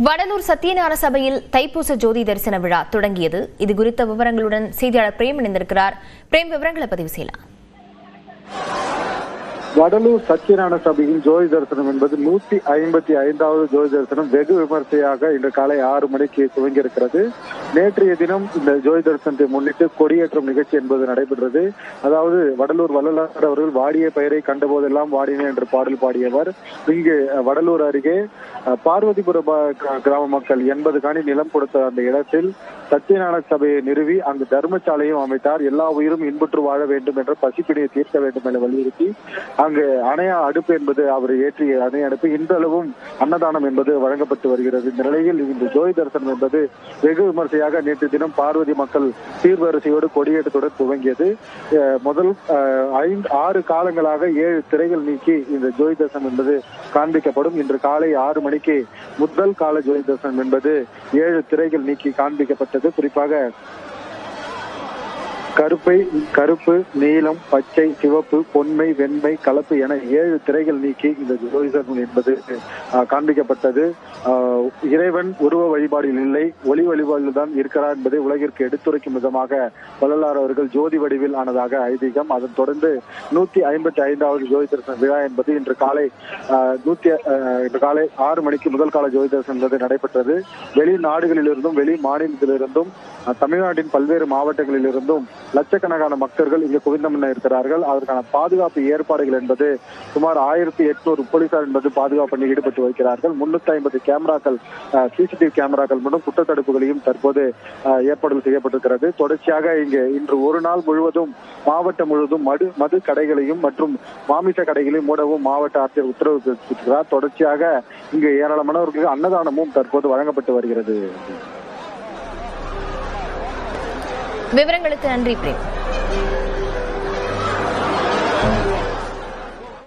வடலூர் சத்தியநாராயண சபையில் தைப்பூச ஜோதி தரிசன விழா தொடங்கியது. இது குறித்த விவரங்களுடன் செய்தியாளர் பிரேம் இணைந்திருக்கிறார். பிரேம், விவரங்களை பதிவு செய்யலாம். வடலூர் சத்தியநாராயண சபையின் ஜோதி தரிசனம் என்பது 155வது ஜோதி தரிசனம் வெகு விமர்சையாக இன்று காலை 6 மணிக்கு துவங்கி இருக்கிறது. நேற்றைய தினம் இந்த ஜோதி தரிசனத்தை முன்னிட்டு கொடியேற்றம் நிகழ்ச்சி என்பது நடைபெற்றது. அதாவது வடலூர் வள்ளலார் அவர்கள் வாடிய பெயரை கண்டபோதெல்லாம் வாடினேன் என்று பாடல் பாடியவர். இங்கு வடலூர் அருகே பார்வதிபுரம் கிராம மக்கள் 80 காணி நிலம் கொடுத்த அந்த இடத்தில் சத்தியநாராயண சபையை நிறுவி அங்கு தர்மசாலையும் அமைத்தார். எல்லா உயிரும் இன்புற்று வாழ வேண்டும் என்ற பசிப்பிடியை தீர்க்க வேண்டும் என வலியுறுத்தி அங்கு அணையா அடுப்பு என்பது அவர் ஏற்றிய அணைய அடுப்பு இன்றளவும் அன்னதானம் என்பது வழங்கப்பட்டு வருகிறது. இந்த நிலையில் இந்த ஜோதி தரிசனம் என்பது வெகு விமர்சையாக நேற்று தினம் பார்வதி மக்கள் சீர்வரிசையோடு கொடியேற்றத்துடன் துவங்கியது. முதல் 6 காலங்களாக 7 திரைகள் நீக்கி இந்த ஜோதி தரிசனம் என்பது காண்பிக்கப்படும். இன்று காலை 6 மணிக்கு முதல் கால ஜோதி தரிசனம் என்பது 7 திரைகள் நீக்கி காண்பிக்கப்பட்டது. குறிப்பாக கருப்பு, நீலம், பச்சை, சிவப்பு, பொன்மை, வெண்மை, கலப்பு என 7 திரைகள் நீக்கி இந்த ஜோதி தரிசனம் என்பது காண்பிக்கப்பட்டது. இறைவன் உருவ வழிபாடில் இல்லை, ஒளி வழிபாடில் தான் இருக்கிறார் என்பதை உலகிற்கு எடுத்துரைக்கும் விதமாக வள்ளலார் அவர்கள் ஜோதி வடிவில் ஆனதாக ஐதீகம். அதன் தொடர்ந்து 155வது ஜோதி தரிசன விழா என்பது இன்று காலை 6 மணிக்கு முதல் கால ஜோதி தரிசனம் என்பது நடைபெற்றது. வெளிநாடுகளிலிருந்தும் வெளி மாநிலத்திலிருந்தும் தமிழ்நாட்டின் பல்வேறு மாவட்டங்களில் இருந்தும் லட்சக்கணக்கான பக்தர்கள் இங்கு குவிந்தம் இருக்கிறார்கள். அதற்கான பாதுகாப்பு ஏற்பாடுகள் என்பது சுமார் 1800 போலீசார் என்பது பாதுகாப்பு பணியில் ஈடுபட்டு வருகிறார்கள். 350 கேமராக்கள், சிசிடிவி கேமராக்கள் மற்றும் குற்றத்தடுப்புகளையும் தற்போது ஏற்பாடுகள் செய்யப்பட்டிருக்கிறது. தொடர்ச்சியாக இன்று ஒரு நாள் முழுவதும் மாவட்டம் முழுவதும் மது கடைகளையும் மற்றும் மாமிச கடைகளையும் மூடவும் மாவட்ட ஆட்சியர் உத்தரவு பிறப்பித்திருக்கிறார். தொடர்ச்சியாக இங்கு ஏராளமானவர்களுக்கு அன்னதானமும் தற்போது வழங்கப்பட்டு வருகிறது. விவரங்களுக்கு நன்றி பிரேம்.